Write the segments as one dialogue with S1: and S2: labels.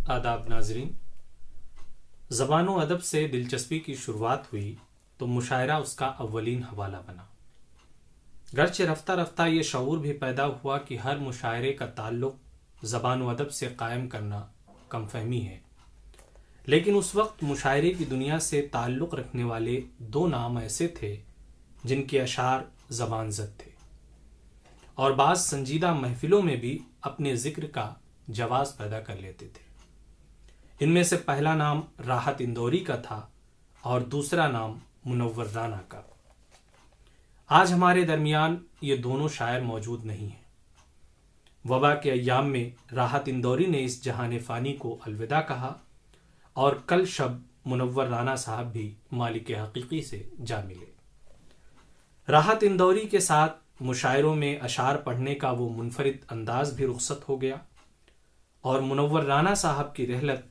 S1: आदाब नाजरीन। ज़बान व अदब से दिलचस्पी की शुरुआत हुई तो मुशायरा उसका अव्वलीन हवाला बना। गरचे रफ्ता रफ्ता ये शऊर भी पैदा हुआ कि हर मुशायरे का ताल्लुक ज़बान व अदब से कायम करना कम फहमी है, लेकिन उस वक्त मुशायरे की दुनिया से ताल्लुक़ रखने वाले दो नाम ऐसे थे जिनके अशार ज़बान ज़द थे और बाज़ संजीदा महफिलों में भी अपने ज़िक्र का जवाज़ पैदा कर लेते थे। इनमें से पहला नाम राहत इंदौरी का था और दूसरा नाम मुनव्वर राना का। आज हमारे दरमियान ये दोनों शायर मौजूद नहीं हैं। वबा के अय्याम में राहत इंदौरी ने इस जहान फ़ानी को अलविदा कहा और कल शब मुनव्वर राना साहब भी मालिक हकीकी से जा मिले। राहत इंदौरी के साथ मुशायरों में अशार पढ़ने का वो मुनफरिद अंदाज भी रुखसत हो गया और मुनव्वर राना साहब की रहलत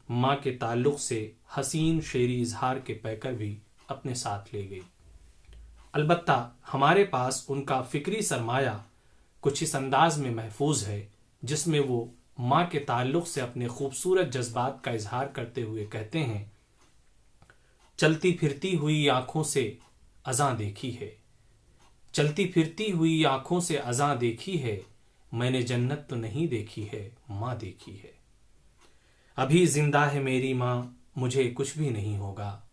S1: माँ के ताल्लुक़ से हसीन शेरी इजहार के पैकर भी अपने साथ ले गई। अलबत्ता हमारे पास उनका फ़िक्री सरमाया कुछ इस अंदाज में महफूज है जिसमें वो माँ के ताल्लुक़ से अपने खूबसूरत जज्बात का इजहार करते हुए कहते हैं, चलती फिरती हुई आँखों से अज़ां देखी है, चलती फिरती हुई आँखों से अज़ां देखी है, मैंने जन्नत तो नहीं देखी है, माँ देखी है। अभी जिंदा है मेरी माँ, मुझे कुछ भी नहीं होगा,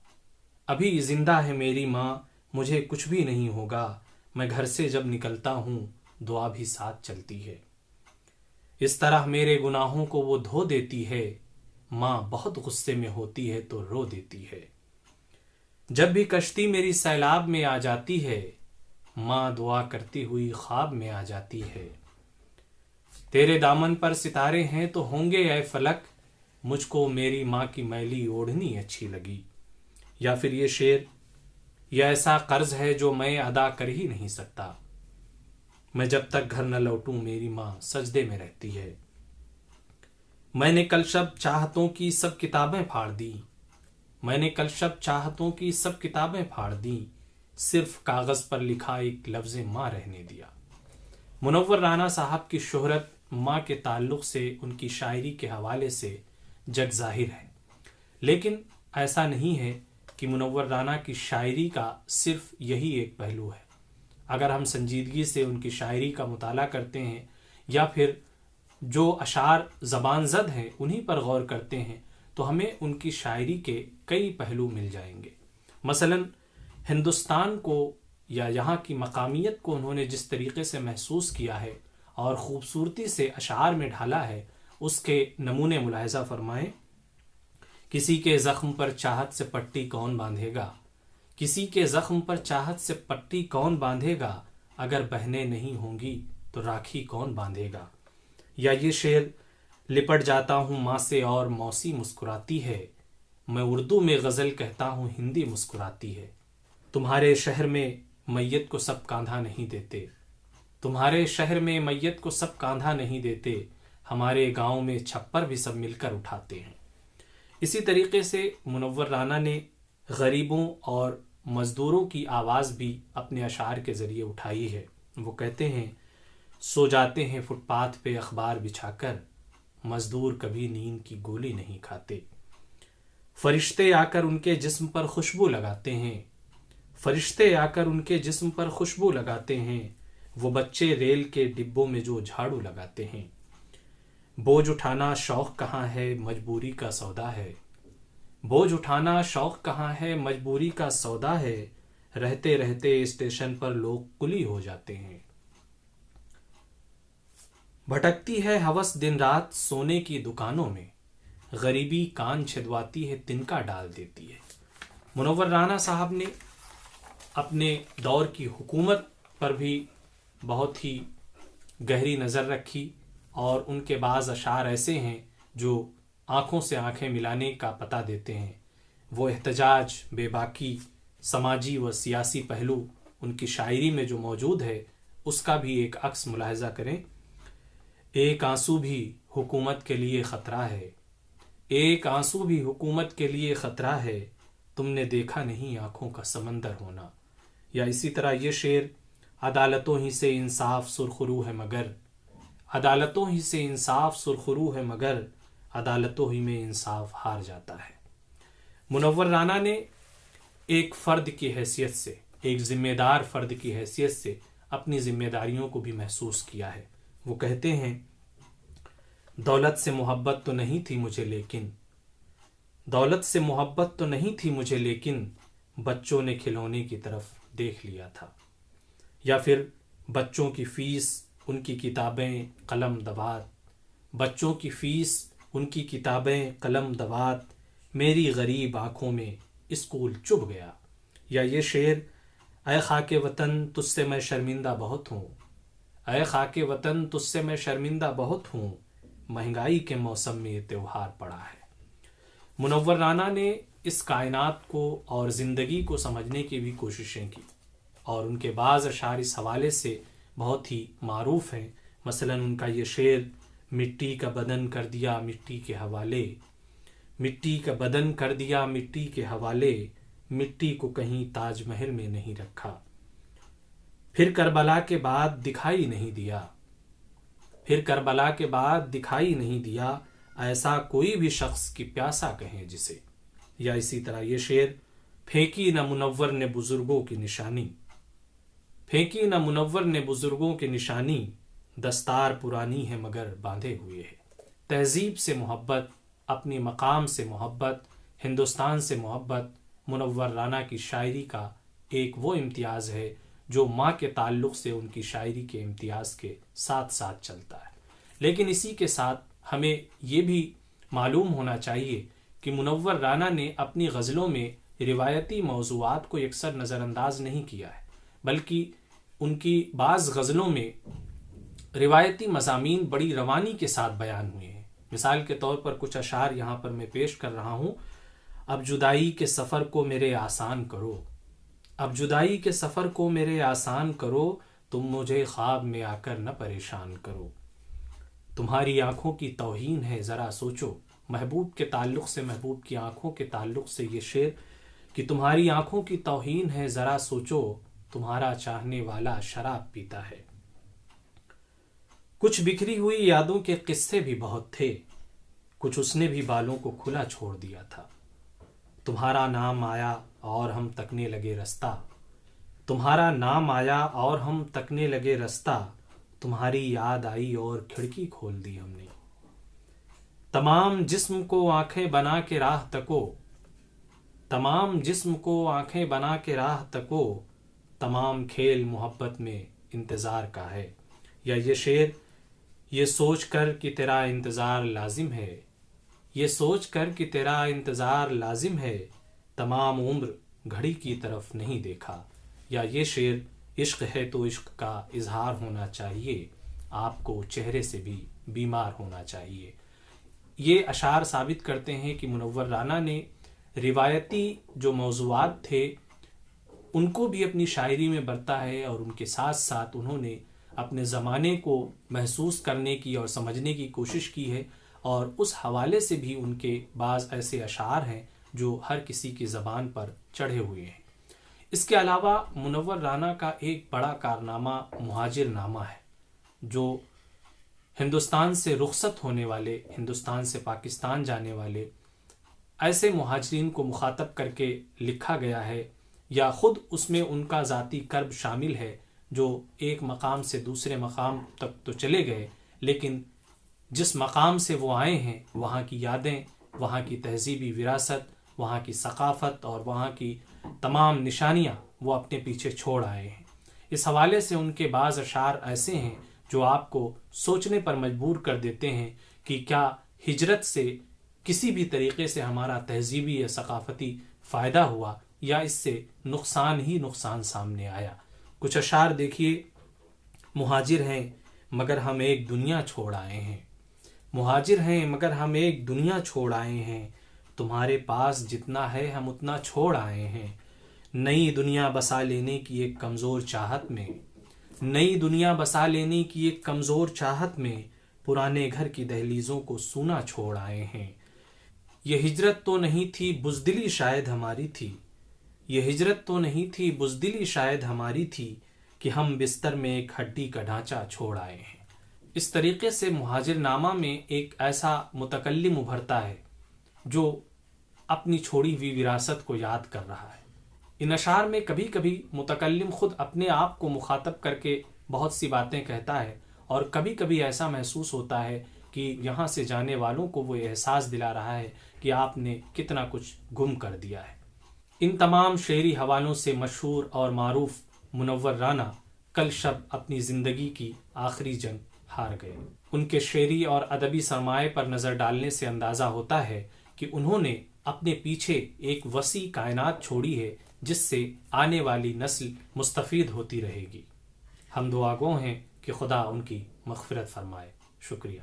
S1: अभी जिंदा है मेरी माँ, मुझे कुछ भी नहीं होगा, मैं घर से जब निकलता हूँ दुआ भी साथ चलती है। इस तरह मेरे गुनाहों को वो धो देती है, माँ बहुत गुस्से में होती है तो रो देती है। जब भी कश्ती मेरी सैलाब में आ जाती है, माँ दुआ करती हुई ख्वाब में आ जाती है। तेरे दामन पर सितारे हैं तो होंगे ऐ फलक, मुझको मेरी माँ की मैली ओढ़नी अच्छी लगी। या फिर ये शेर, यह ऐसा कर्ज है जो मैं अदा कर ही नहीं सकता, मैं जब तक घर न लौटूं मेरी माँ सजदे में रहती है। मैंने कल शब चाहतों की सब किताबें फाड़ दी, मैंने कल शब चाहतों की सब किताबें फाड़ दी, सिर्फ कागज पर लिखा एक लफ्ज़ माँ रहने दिया। मुनव्वर राना साहब की शोहरत माँ के ताल्लुक़ से उनकी शायरी के हवाले से जग जाहिर है, लेकिन ऐसा नहीं है कि मुनव्वर राना की शायरी का सिर्फ यही एक पहलू है। अगर हम संजीदगी से उनकी शायरी का मुताला करते हैं या फिर जो अशार ज़बान ज़द हैं उन्हीं पर गौर करते हैं तो हमें उनकी शायरी के कई पहलू मिल जाएंगे। मसलन हिंदुस्तान को या यहाँ की मकामियत को उन्होंने जिस तरीके से महसूस किया है और ख़ूबसूरती से अशार में ढाला है, उसके नमूने मुलाहिज़ा फरमाएं। किसी के ज़ख्म पर चाहत से पट्टी कौन बांधेगा, किसी के ज़ख्म पर चाहत से पट्टी कौन बांधेगा, अगर बहनें नहीं होंगी तो राखी कौन बांधेगा। या ये शेर, लिपट जाता हूँ माँ से और मौसी मुस्कुराती है, मैं उर्दू में गज़ल कहता हूँ हिंदी मुस्कुराती है। तुम्हारे शहर में मैयत को सब कांधा नहीं देते, तुम्हारे शहर में मैयत को सब कांधा नहीं देते, हमारे गांव में छप्पर भी सब मिलकर उठाते हैं। इसी तरीके से मुनव्वर राना ने गरीबों और मज़दूरों की आवाज़ भी अपने अशार के ज़रिए उठाई है। वो कहते हैं, सो जाते हैं फुटपाथ पे अखबार बिछाकर, मज़दूर कभी नींद की गोली नहीं खाते। फरिश्ते आकर उनके जिस्म पर खुशबू लगाते हैं, फरिश्ते आकर उनके जिस्म पर खुशबू लगाते हैं, वो बच्चे रेल के डिब्बों में जो झाड़ू लगाते हैं। बोझ उठाना शौक़ कहाँ है, मजबूरी का सौदा है, बोझ उठाना शौक़ कहाँ है, मजबूरी का सौदा है, रहते रहते स्टेशन पर लोग कुली हो जाते हैं। भटकती है हवस दिन रात सोने की दुकानों में, गरीबी कान छिदवाती है तिनका डाल देती है। मुनव्वर राना साहब ने अपने दौर की हुकूमत पर भी बहुत ही गहरी नज़र रखी और उनके बाज़ अशार ऐसे हैं जो आँखों से आँखें मिलाने का पता देते हैं। वो एहतजाज, बेबाकी, समाजी व सियासी पहलू उनकी शायरी में जो मौजूद है उसका भी एक अक्स मुलाहिज़ा करें। एक आंसू भी हुकूमत के लिए ख़तरा है, एक आंसू भी हुकूमत के लिए ख़तरा है, तुमने देखा नहीं आँखों का समंदर होना। या इसी तरह ये शेर, अदालतों ही से इंसाफ सुरखरू है मगर, अदालतों ही से इंसाफ सुरखरू है मगर, عدالتوں ہی میں انصاف ہار جاتا ہے۔ منور رانا نے ایک فرد کی حیثیت سے، ایک ذمہ دار فرد کی حیثیت سے اپنی ذمہ داریوں کو بھی محسوس کیا ہے۔ وہ کہتے ہیں، دولت سے محبت تو نہیں تھی مجھے لیکن بچوں نے کھلونے کی طرف دیکھ لیا تھا، یا پھر بچوں کی فیس، ان کی کتابیں، قلم دوات میری غریب آنکھوں میں اسکول چبھ گیا۔ یا یہ شعر، اے خاک وطن تجھ سے میں شرمندہ بہت ہوں، مہنگائی کے موسم میں یہ تیوہار پڑا ہے۔ منور رانا نے اس کائنات کو اور زندگی کو سمجھنے کی بھی کوششیں کی، اور ان کے بعض اشعار اس حوالے سے بہت ہی معروف ہیں۔ مثلا ان کا یہ شعر، مٹی کا بدن کر دیا مٹی کے حوالے، مٹی کو کہیں تاج محل میں نہیں رکھا، پھر کربلا کے بعد دکھائی نہیں دیا، ایسا کوئی بھی شخص کی پیاسا کہیں جسے۔ یا اسی طرح یہ شعر، پھینکی نہ منور نے بزرگوں کی نشانی، دستار پرانی ہے مگر باندھے ہوئے ہے۔ تہذیب سے محبت، اپنی مقام سے محبت، ہندوستان سے محبت منور رانا کی شاعری کا ایک وہ امتیاز ہے جو ماں کے تعلق سے ان کی شاعری کے امتیاز کے ساتھ ساتھ چلتا ہے۔ لیکن اسی کے ساتھ ہمیں یہ بھی معلوم ہونا چاہیے کہ منور رانا نے اپنی غزلوں میں روایتی موضوعات کو یکسر نظر انداز نہیں کیا ہے، بلکہ ان کی بعض غزلوں میں روایتی مضامین بڑی روانی کے ساتھ بیان ہوئے ہیں۔ مثال کے طور پر کچھ اشعار یہاں پر میں پیش کر رہا ہوں۔ اب جدائی کے سفر کو میرے آسان کرو، تم مجھے خواب میں آ کر نہ پریشان کرو، تمہاری آنکھوں کی توہین ہے ذرا سوچو۔ محبوب کے تعلق سے، محبوب کی آنکھوں کے تعلق سے یہ شعر کہ تمہاری آنکھوں کی توہین ہے ذرا سوچو، تمہارا چاہنے والا شراب پیتا ہے۔ کچھ بکھری ہوئی یادوں کے قصے بھی بہت تھے، کچھ اس نے بھی بالوں کو کھلا چھوڑ دیا تھا۔ تمہارا نام آیا اور ہم تکنے لگے رستہ، تمہاری یاد آئی اور کھڑکی کھول دی ہم نے۔ تمام جسم کو آنکھیں بنا کے راہ تکو، تمام کھیل محبت میں انتظار کا ہے۔ یا یہ شعر، یہ سوچ کر کہ تیرا انتظار لازم ہے، تمام عمر گھڑی کی طرف نہیں دیکھا۔ یا یہ شعر، عشق ہے تو عشق کا اظہار ہونا چاہیے، آپ کو چہرے سے بھی بیمار ہونا چاہیے۔ یہ اشعار ثابت کرتے ہیں کہ منور رانا نے روایتی جو موضوعات تھے ان کو بھی اپنی شاعری میں برتا ہے، اور ان کے ساتھ ساتھ انہوں نے اپنے زمانے کو محسوس کرنے کی اور سمجھنے کی کوشش کی ہے، اور اس حوالے سے بھی ان کے بعض ایسے اشعار ہیں جو ہر کسی کی زبان پر چڑھے ہوئے ہیں۔ اس کے علاوہ منور رانا کا ایک بڑا کارنامہ مہاجر نامہ ہے، جو ہندوستان سے رخصت ہونے والے، ہندوستان سے پاکستان جانے والے ایسے مہاجرین کو مخاطب کر کے لکھا گیا ہے، یا خود اس میں ان کا ذاتی کرب شامل ہے، جو ایک مقام سے دوسرے مقام تک تو چلے گئے، لیکن جس مقام سے وہ آئے ہیں وہاں کی یادیں، وہاں کی تہذیبی وراثت، وہاں کی ثقافت اور وہاں کی تمام نشانیاں وہ اپنے پیچھے چھوڑ آئے ہیں۔ اس حوالے سے ان کے بعض اشعار ایسے ہیں جو آپ کو سوچنے پر مجبور کر دیتے ہیں کہ کیا ہجرت سے کسی بھی طریقے سے ہمارا تہذیبی یا ثقافتی فائدہ ہوا، یا اس سے نقصان ہی نقصان سامنے آیا۔ کچھ اشعار دیکھیے، مہاجر ہیں مگر ہم ایک دنیا چھوڑ آئے ہیں، تمہارے پاس جتنا ہے ہم اتنا چھوڑ آئے ہیں، نئی دنیا بسا لینے کی ایک کمزور چاہت میں پرانے گھر کی دہلیزوں کو سونا چھوڑ آئے ہیں۔ یہ ہجرت تو نہیں تھی بزدلی شاید ہماری تھی کہ ہم بستر میں ایک ہڈی کا ڈھانچہ چھوڑ آئے ہیں۔ اس طریقے سے مہاجر نامہ میں ایک ایسا متکلم ابھرتا ہے جو اپنی چھوڑی ہوئی وراثت کو یاد کر رہا ہے۔ ان اشعار میں کبھی کبھی متکلم خود اپنے آپ کو مخاطب کر کے بہت سی باتیں کہتا ہے، اور کبھی کبھی ایسا محسوس ہوتا ہے کہ یہاں سے جانے والوں کو وہ احساس دلا رہا ہے کہ آپ نے کتنا کچھ گم کر دیا ہے۔ ان تمام شعری حوالوں سے مشہور اور معروف منور رانا کل شب اپنی زندگی کی آخری جنگ ہار گئے۔ ان کے شعری اور ادبی سرمایہ پر نظر ڈالنے سے اندازہ ہوتا ہے کہ انہوں نے اپنے پیچھے ایک وسیع کائنات چھوڑی ہے جس سے آنے والی نسل مستفید ہوتی رہے گی۔ ہم دعا گو ہیں کہ خدا ان کی مغفرت فرمائے۔ شکریہ۔